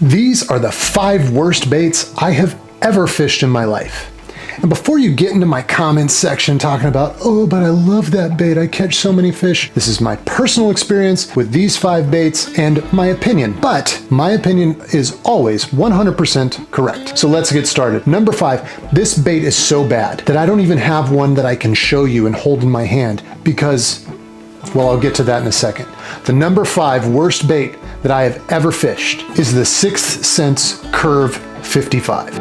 These are the 5 worst baits I have ever fished in my life. And before you get into my comments section talking about, oh, but I love that bait, I catch so many fish, this is my personal experience with these 5 baits and my opinion. But my opinion is always 100% correct. So let's get started. Number 5, this bait is so bad that I don't even have one that I can show you and hold in my hand because, well, I'll get to that in a second. The number 5 worst bait that I have ever fished is the 6th Sense Curve 55.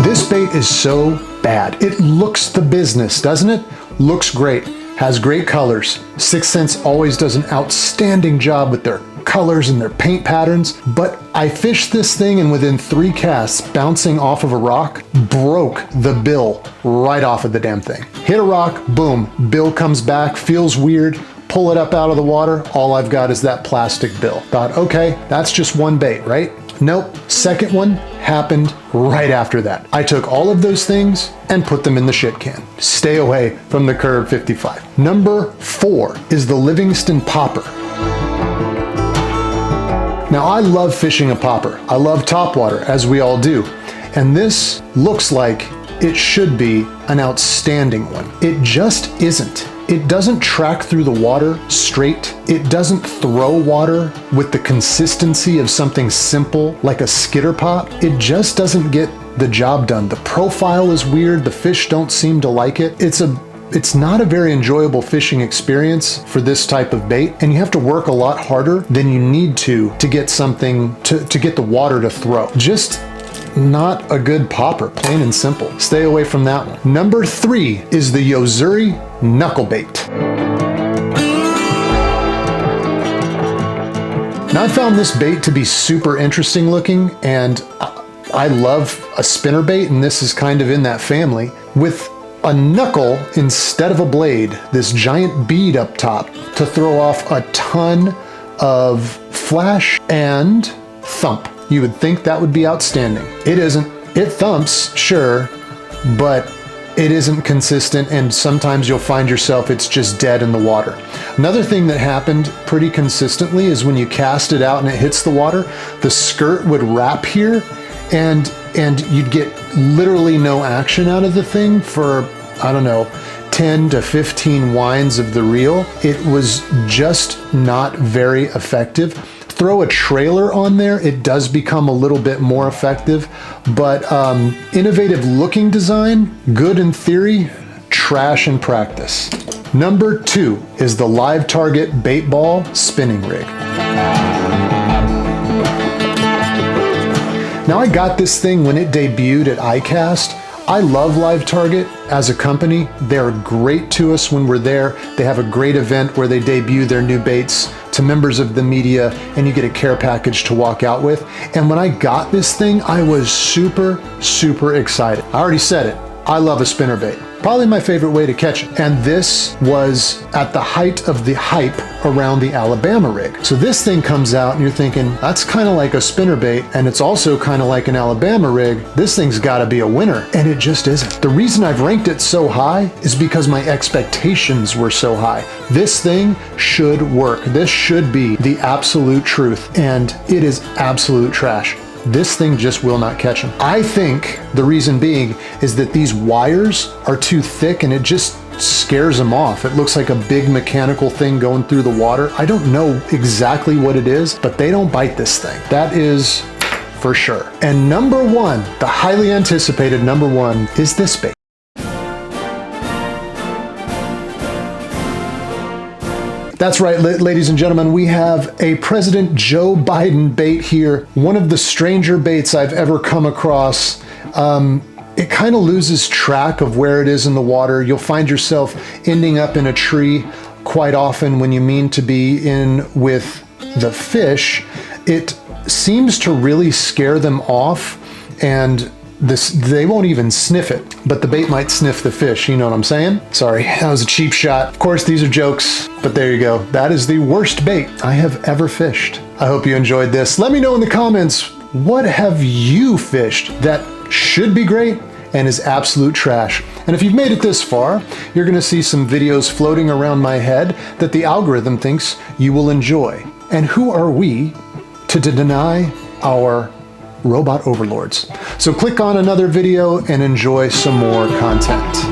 This bait is so bad. It looks the business, doesn't it? Looks great, has great colors. 6th Sense always does an outstanding job with their colors and their paint patterns, but I fished this thing and within 3 casts, bouncing off of a rock, broke the bill right off of the damn thing. Hit a rock, boom, bill comes back, feels weird, pull it up out of the water, all I've got is that plastic bill. Thought, okay, that's just one bait, right? Nope, second one happened right after that. I took all of those things and put them in the shit can. Stay away from the Curve 55. Number 4 is the Livingston Popper. Now I love fishing a popper. I love topwater, as we all do. And this looks like it should be an outstanding one. It just isn't. It doesn't track through the water straight. It doesn't throw water with the consistency of something simple like a skitter pop. It just doesn't get the job done. The profile is weird. The fish don't seem to like it. It's not a very enjoyable fishing experience for this type of bait, and you have to work a lot harder than you need to get something to get the water to throw. Just not a good popper, plain and simple. Stay away from that one. Number 3 is the Yo-Zuri Knucklebait. Now I found this bait to be super interesting looking, and I love a spinnerbait, and this is kind of in that family. With a knuckle instead of a blade, this giant bead up top to throw off a ton of flash and thump. You would think that would be outstanding. It isn't. It thumps, sure, but it isn't consistent, and sometimes you'll find yourself it's just dead in the water. Another thing that happened pretty consistently is when you cast it out and it hits the water, the skirt would wrap here, and you'd get literally no action out of the thing for, I don't know, 10 to 15 winds of the reel. It was just not very effective. Throw a trailer on there, it does become a little bit more effective, but innovative looking design, good in theory, trash in practice. Number 2 is the Live Target Bait Ball Spinning Rig. Now I got this thing when it debuted at ICAST. I love Live Target as a company. They're great to us when we're there. They have a great event where they debut their new baits to members of the media, and you get a care package to walk out with. And when I got this thing, I was super, super excited. I already said it. I love a spinnerbait. Probably my favorite way to catch it. And this was at the height of the hype around the Alabama rig. So this thing comes out and you're thinking, that's kind of like a spinnerbait, and it's also kind of like an Alabama rig. This thing's gotta be a winner, and it just isn't. The reason I've ranked it so high is because my expectations were so high. This thing should work. This should be the absolute truth, and it is absolute trash. This thing just will not catch them. I think the reason being is that these wires are too thick and it just scares them off. It looks like a big mechanical thing going through the water. I don't know exactly what it is, but they don't bite this thing. That is for sure. And number 1, the highly anticipated number 1 is this bait. That's right, ladies and gentlemen, we have a President Joe Biden bait here. One of the stranger baits I've ever come across. It kind of loses track of where it is in the water. You'll find yourself ending up in a tree quite often when you mean to be in with the fish. It seems to really scare them off, and they won't even sniff it, but the bait might sniff the fish, you know what I'm saying? Sorry, that was a cheap shot. Of course, these are jokes, but there you go. That is the worst bait I have ever fished. I hope you enjoyed this. Let me know in the comments, what have you fished that should be great and is absolute trash? And if you've made it this far, you're gonna see some videos floating around my head that the algorithm thinks you will enjoy. And who are we to deny our robot overlords? So click on another video and enjoy some more content.